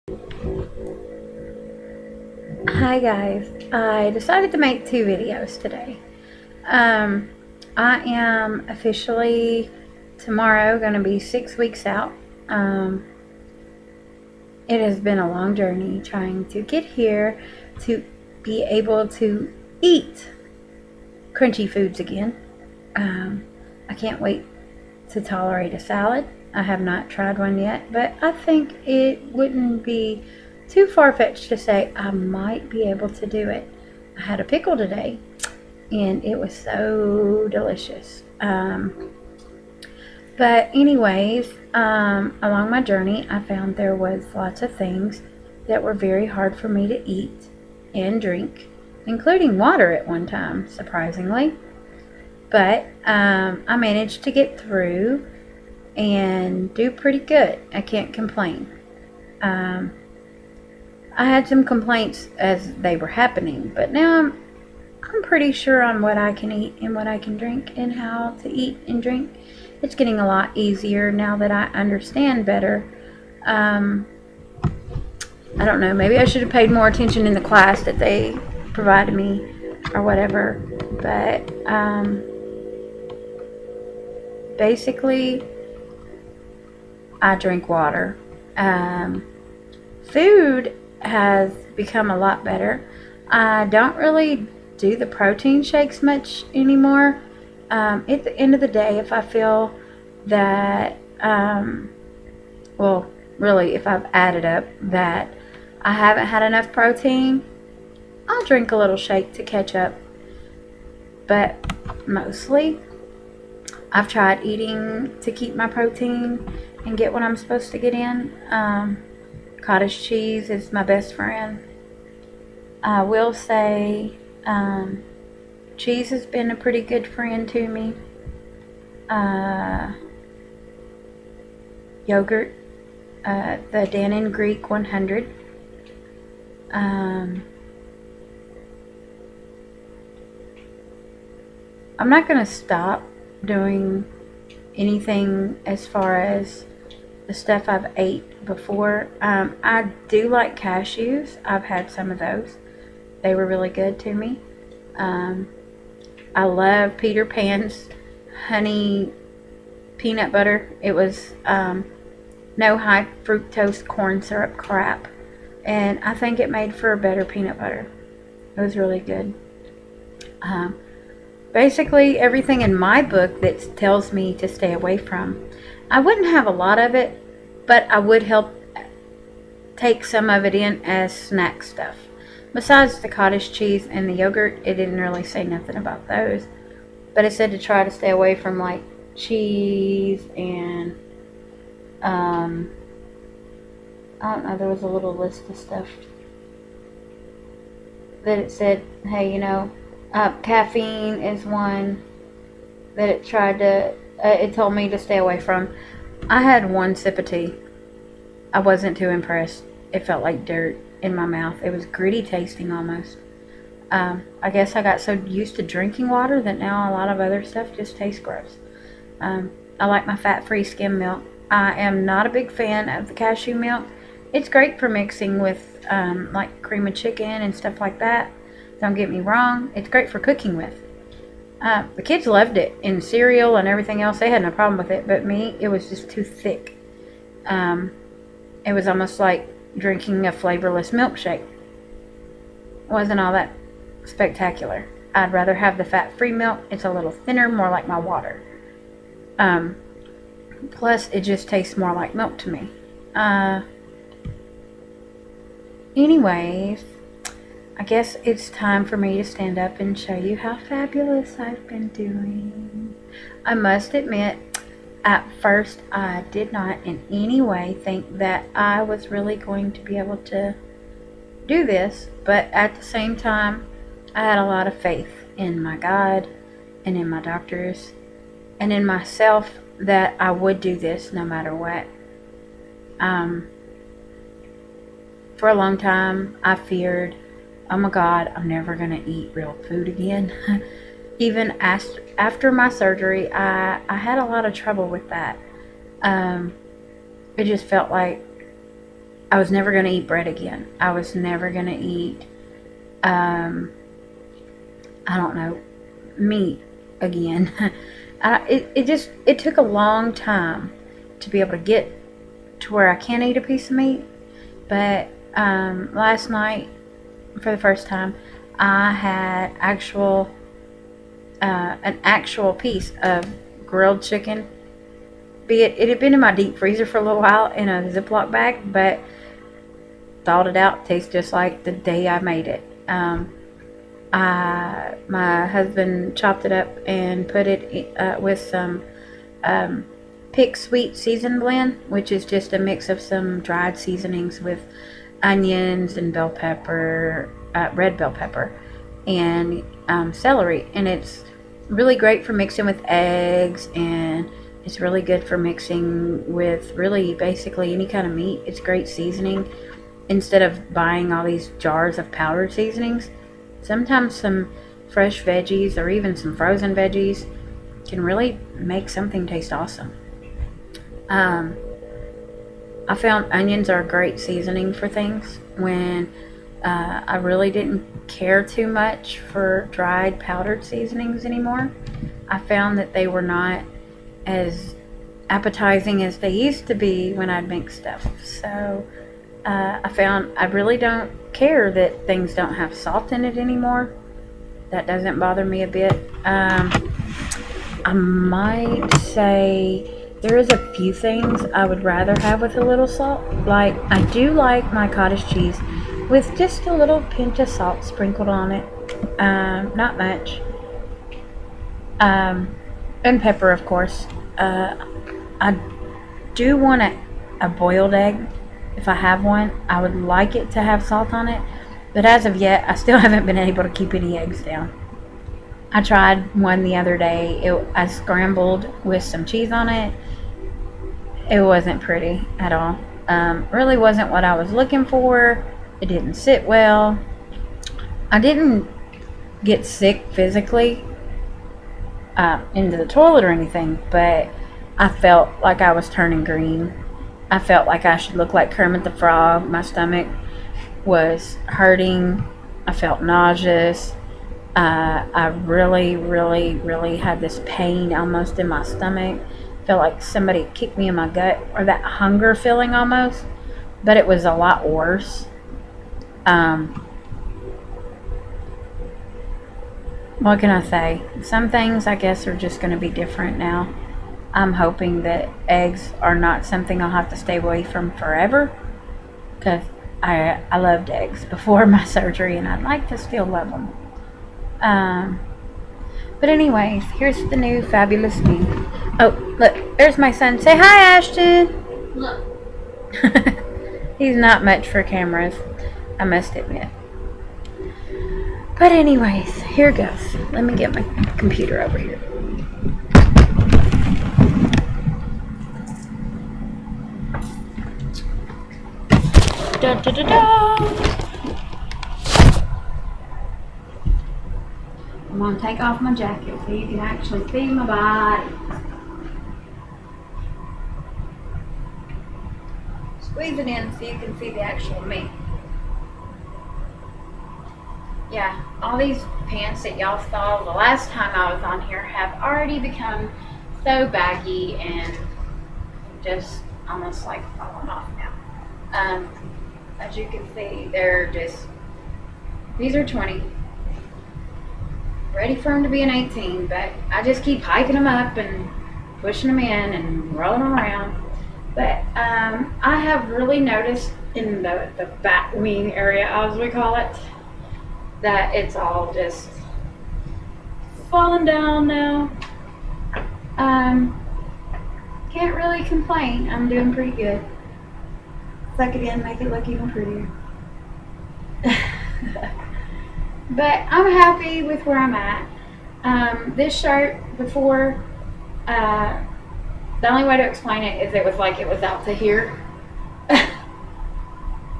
Hi guys, I decided to make two videos today. Um, I am officially tomorrow going to be 6 weeks out. Um, it has been a long journey trying to get here to be able to eat crunchy foods again. I can't wait to tolerate a salad. I have not tried one yet, but I think it wouldn't be too far-fetched to say I might be able to do it. I had a pickle today, and it was so delicious. But anyways, along my journey, I found there was lots of things that were very hard for me to eat and drink, including water at one time, surprisingly. But I managed to get through and do pretty good. I can't complain. Um, I had some complaints as they were happening, but now I'm pretty sure on what I can eat and what I can drink and how to eat and drink. It's getting a lot easier now that I understand better. Um, I don't know, maybe I should have paid more attention in the class that they provided me or whatever. But basically, I drink water. Food has become a lot better. I don't really do the protein shakes much anymore. At the end of the day, if I feel that, well, really, if I've added up that I haven't had enough protein, I'll drink a little shake to catch up. But mostly, I've tried eating to keep my protein and get what I'm supposed to get in. Cottage cheese is my best friend. I will say cheese has been a pretty good friend to me. Yogurt, the Dannon Greek 100. I'm not going to stop doing anything as far as the stuff I've ate before. I do like cashews. I've had some of those. They were really good to me. I love Peter Pan's honey peanut butter. It was no high fructose corn syrup crap. And I think it made for a better peanut butter. It was really good. Basically, everything in my book that tells me to stay away from. I wouldn't have a lot of it, but I would help take some of it in as snack stuff. Besides the cottage cheese and the yogurt, it didn't really say nothing about those. But it said to try to stay away from like cheese and I don't know, there was a little list of stuff that it said, hey, caffeine is one that it told me to stay away from. I had one sip of tea. I wasn't too impressed. It felt like dirt in my mouth. It was gritty tasting almost. I guess I got so used to drinking water that now a lot of other stuff just tastes gross. I like my fat-free skim milk. I am not a big fan of the cashew milk. It's great for mixing with like cream of chicken and stuff like that. Don't get me wrong. It's great for cooking with. The kids loved it in cereal and everything else. They had no problem with it, but me, it was just too thick. It was almost like drinking a flavorless milkshake. It wasn't all that spectacular. I'd rather have the fat-free milk. It's a little thinner, more like my water. Plus, it just tastes more like milk to me. Anyways, I guess it's time for me to stand up and show you how fabulous I've been doing. I must admit, at first I did not in any way think that I was really going to be able to do this, but at the same time, I had a lot of faith in my God and in my doctors and in myself that I would do this no matter what. For a long time, I feared, oh my God, I'm never going to eat real food again. Even after my surgery, I had a lot of trouble with that. It just felt like I was never going to eat bread again. I was never going to eat, I don't know, meat again. It took a long time to be able to get to where I can eat a piece of meat. But last night, for the first time, I had an actual piece of grilled chicken. It had been in my deep freezer for a little while in a Ziploc bag, but thawed it out. Tastes just like the day I made it. My husband chopped it up and put it with some Pick Sweet Season Blend, which is just a mix of some dried seasonings with onions and bell pepper, red bell pepper, and celery. And it's really great for mixing with eggs, and it's really good for mixing with really basically any kind of meat. It's great seasoning. Instead of buying all these jars of powdered seasonings, sometimes some fresh veggies or even some frozen veggies can really make something taste awesome. I found onions are a great seasoning for things when I really didn't care too much for dried powdered seasonings anymore. I found that they were not as appetizing as they used to be when I'd make stuff. So I found I really don't care that things don't have salt in it anymore. That doesn't bother me a bit. I might say there is a few things I would rather have with a little salt. Like, I do like my cottage cheese with just a little pinch of salt sprinkled on it. Not much. And pepper, of course. I do want a boiled egg. If I have one, I would like it to have salt on it. But as of yet, I still haven't been able to keep any eggs down. I tried one the other day. I scrambled with some cheese on it. It wasn't pretty at all. Really wasn't what I was looking for. It didn't sit well. I didn't get sick physically into the toilet or anything, but I felt like I was turning green. I felt like I should look like Kermit the Frog. My stomach was hurting. I felt nauseous. I really, really, really had this pain almost in my stomach. Felt like somebody kicked me in my gut, or that hunger feeling almost, but it was a lot worse. What can I say? Some things I guess are just going to be different now. I'm hoping that eggs are not something I'll have to stay away from forever, because I loved eggs before my surgery, and I'd like to still love them. But anyways, here's the new fabulous me. Oh, look, there's my son. Say hi, Ashton. Look. He's not much for cameras, I must admit. But anyways, here goes. Let me get my computer over here. Da, da, da, da. I'm going to take off my jacket so you can actually see my body. Squeeze it in so you can see the actual me. Yeah, all these pants that y'all saw the last time I was on here have already become so baggy and just almost like falling off now. As you can see, these are 20. Ready for them to be an 18, but I just keep hiking them up and pushing them in and rolling them around. But I have really noticed in the bat wing area, as we call it, that it's all just falling down now. Can't really complain. I'm doing pretty good. Suck it in, make it look even prettier. But I'm happy with where I'm at. This shirt before, the only way to explain it is it was like it was out to here.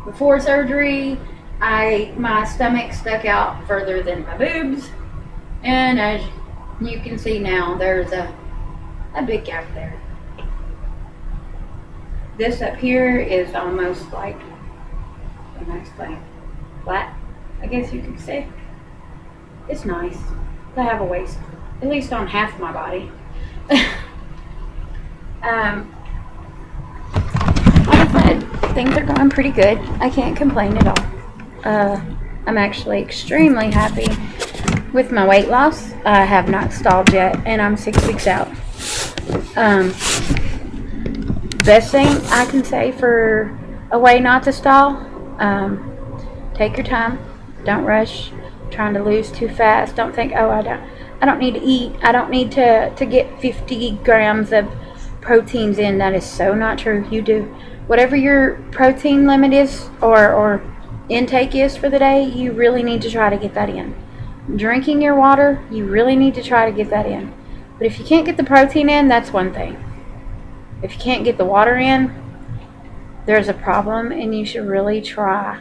Before surgery, my stomach stuck out further than my boobs, and as you can see now, there's a big gap there. This up here is almost like can I explain? Flat, I guess you could say. It's nice to have a waist, at least on half my body. um, like I said, things are going pretty good. I can't complain at all. I'm actually extremely happy with my weight loss. I have not stalled yet, and I'm 6 weeks out. Best thing I can say for a way not to stall, take your time. Don't rush. Trying to lose too fast. Don't think, oh, I don't need to eat. I don't need to get 50 grams of proteins in. That is so not true. You do. Whatever your protein limit is or intake is for the day, you really need to try to get that in. Drinking your water, you really need to try to get that in. But if you can't get the protein in, that's one thing. If you can't get the water in, there's a problem, and you should really try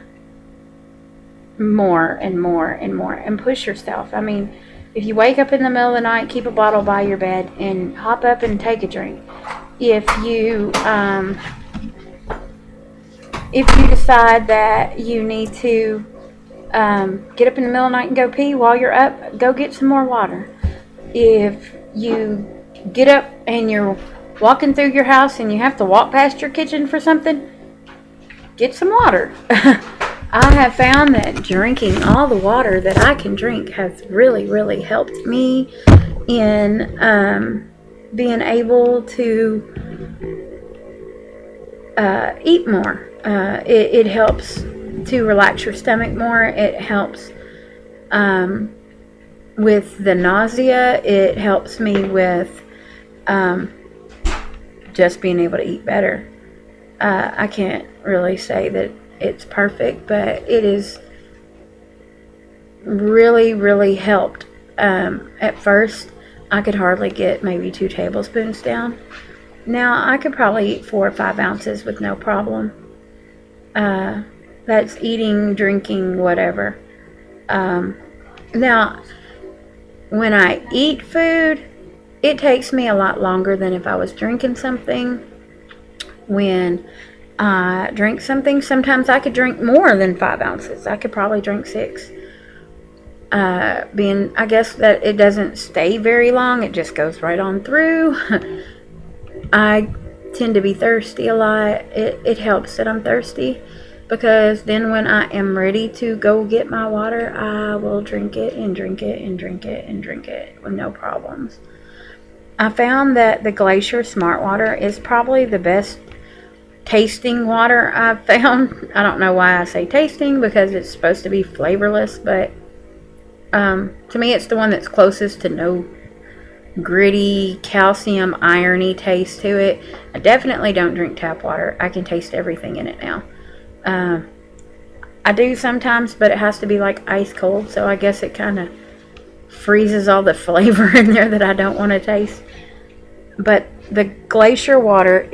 more and more and more and push yourself. I mean, if you wake up in the middle of the night, keep a bottle by your bed and hop up and take a drink. If you decide that you need to get up in the middle of the night and go pee while you're up, go get some more water. If you get up and you're walking through your house and you have to walk past your kitchen for something, get some water. I have found that drinking all the water that I can drink has really, really helped me in being able to eat more. It helps to relax your stomach more. It helps with the nausea. It helps me with just being able to eat better. I can't really say that it's perfect, but it is really, really helped. At first, I could hardly get maybe 2 tablespoons down. Now, I could probably eat 4 or 5 ounces with no problem. That's eating, drinking, whatever. Now, when I eat food, it takes me a lot longer than if I was drinking something. When I drink something, sometimes I could drink more than 5 ounces. I could probably drink 6. I guess that it doesn't stay very long. It just goes right on through. I tend to be thirsty a lot. It helps that I'm thirsty, because then when I am ready to go get my water, I will drink it and drink it and drink it and drink it with no problems. I found that the Glacier Smart Water is probably the best tasting water I've found. I don't know why I say tasting, because it's supposed to be flavorless, but to me it's the one that's closest to no gritty, calcium, irony taste to it. I definitely don't drink tap water. I can taste everything in it now. I do sometimes, but it has to be like ice cold, so I guess it kind of freezes all the flavor in there that I don't want to taste. But the Glacier water,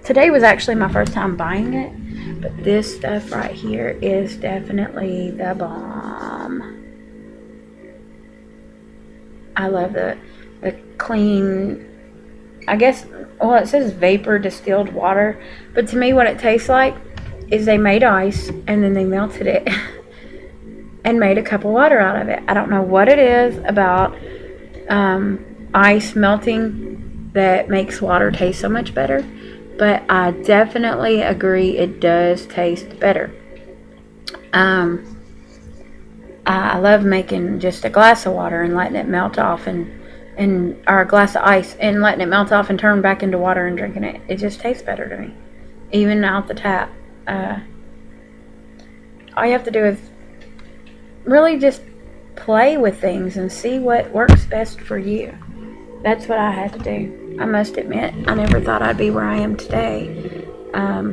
today was actually my first time buying it, but this stuff right here is definitely the bomb. I love the clean, I guess, well, it says vapor distilled water, but to me what it tastes like is they made ice and then they melted it and made a cup of water out of it. I don't know what it is about ice melting that makes water taste so much better, but I definitely agree it does taste better. I love making just a glass of water and letting it melt off, or a glass of ice and letting it melt off and turn back into water and drinking it. It just tastes better to me, even out the tap. All you have to do is really just play with things and see what works best for you. That's what I had to do. I must admit, I never thought I'd be where I am today. I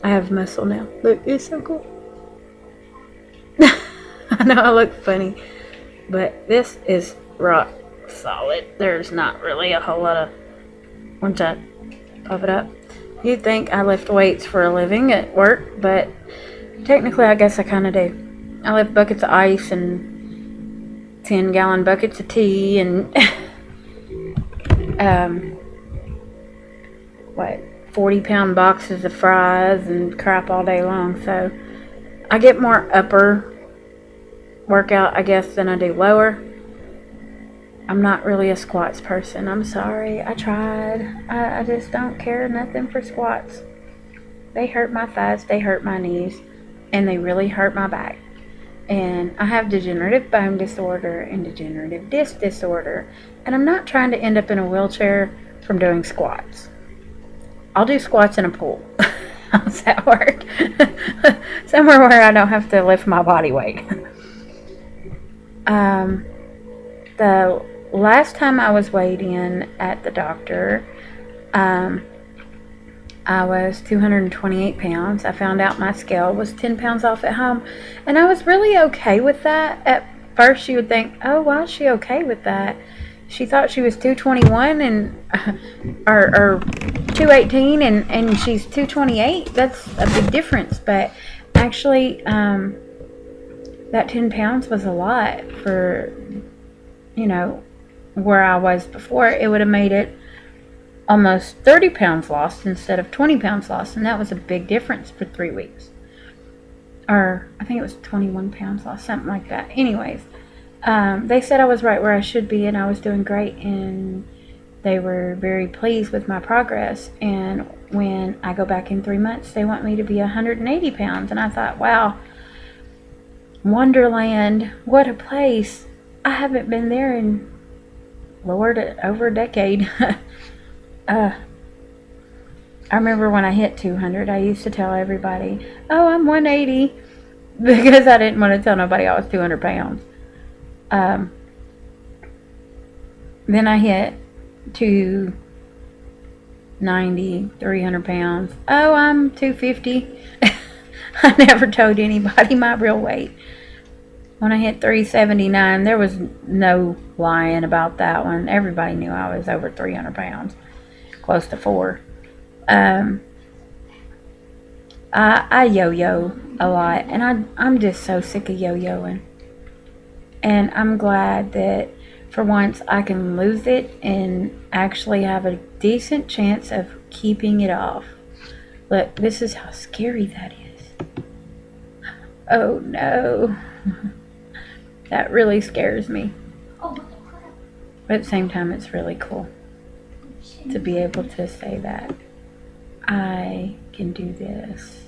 have muscle now. Look, it's so cool. I know I look funny, but this is rock solid. There's not really a whole lot of, once I puff it up, you'd think I lift weights for a living at work, but technically I guess I kind of do. I lift buckets of ice and 10-gallon buckets of tea and 40-pound boxes of fries and crap all day long. So I get more upper workout, I guess, than I do lower. I'm not really a squats person. I'm sorry. I tried. I just don't care nothing for squats. They hurt my thighs, they hurt my knees, and they really hurt my back. And I have degenerative bone disorder and degenerative disc disorder. And I'm not trying to end up in a wheelchair from doing squats. I'll do squats in a pool. How's that work? Somewhere where I don't have to lift my body weight. The last time I was weighed in at the doctor, I was 228 pounds. I found out my scale was 10 pounds off at home, and I was really okay with that. At first, you would think, oh, why is she okay with that? She thought she was 221 or 218, and she's 228. That's a big difference, but actually, that 10 pounds was a lot for, where I was before. It would have made it almost 30 pounds lost instead of 20 pounds lost, and that was a big difference for 3 weeks. Or I think it was 21 pounds lost, something like that. Anyways, they said I was right where I should be, and I was doing great, and they were very pleased with my progress. And when I go back in 3 months, they want me to be 180 pounds, and I thought, wow, Wonderland, what a place. I haven't been there in, Lord, over a decade. I remember when I hit 200, I used to tell everybody, oh, I'm 180, because I didn't want to tell nobody I was 200 pounds. Then I hit 290, 300 pounds. Oh, I'm 250. I never told anybody my real weight. When I hit 379, there was no lying about that one. Everybody knew I was over 300 pounds. Close to 4. I yo-yo a lot, and I'm just so sick of yo-yoing. And I'm glad that for once I can lose it and actually have a decent chance of keeping it off. Look, this is how scary that is. Oh no. That really scares me. But at the same time, it's really cool to be able to say that I can do this.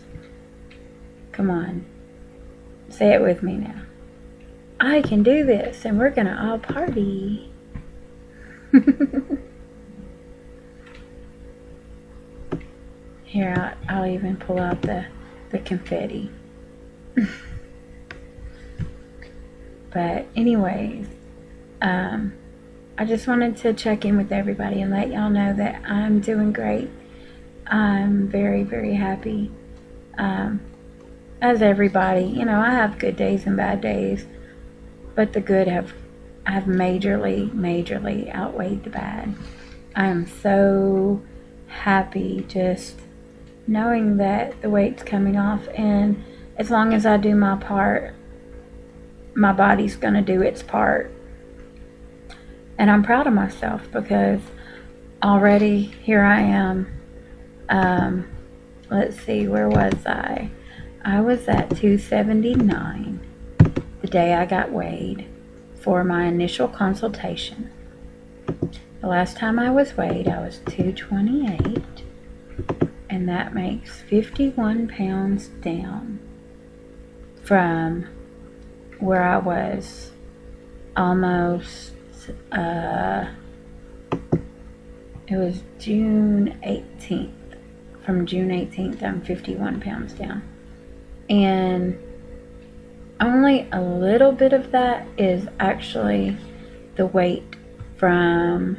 Come on. Say it with me now. I can do this, and we're going to all party. Here, I'll even pull out the confetti. But anyways, I just wanted to check in with everybody and let y'all know that I'm doing great. I'm very, very happy. As everybody, I have good days and bad days, but the good have majorly outweighed the bad. I am so happy just knowing that the weight's coming off, and as long as I do my part, my body's going to do its part. And I'm proud of myself because already here I am. Let's see, where was I? I was at 279 the day I got weighed for my initial consultation. The last time I was weighed, I was 228, and that makes 51 pounds down from where I was almost, it was June 18th. From June 18th, I'm 51 pounds down. And only a little bit of that is actually the weight from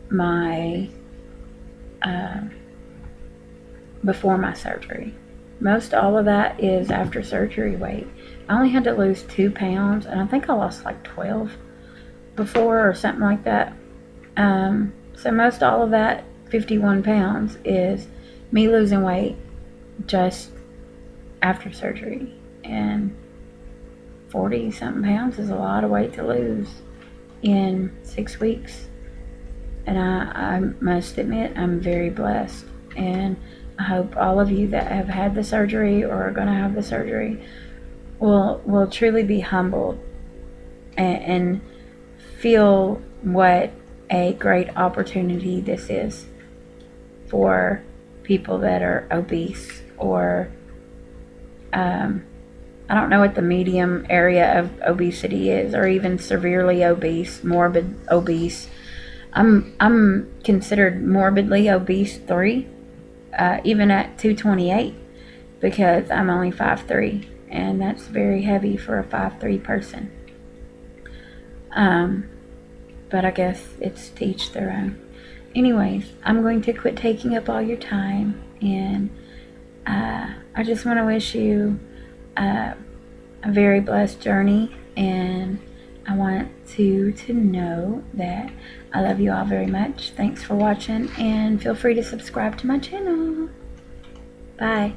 my, before my surgery. Most all of that is after surgery weight. I only had to lose 2 pounds, and I think I lost like 12 before or something like that. So most all of that 51 pounds is me losing weight just after surgery. And 40 something pounds is a lot of weight to lose in 6 weeks. And I must admit, I'm very blessed. And I hope all of you that have had the surgery or are going to have the surgery will truly be humbled and feel what a great opportunity this is for people that are obese, or I don't know what the medium area of obesity is, or even severely obese, morbid obese. I'm considered morbidly obese 3, even at 228, because I'm only 5'3", and that's very heavy for a 5'3" person. But I guess it's to each their own. Anyways, I'm going to quit taking up all your time, and I just want to wish you a very blessed journey, and I want to know that I love you all very much. Thanks for watching, and feel free to subscribe to my channel. Bye.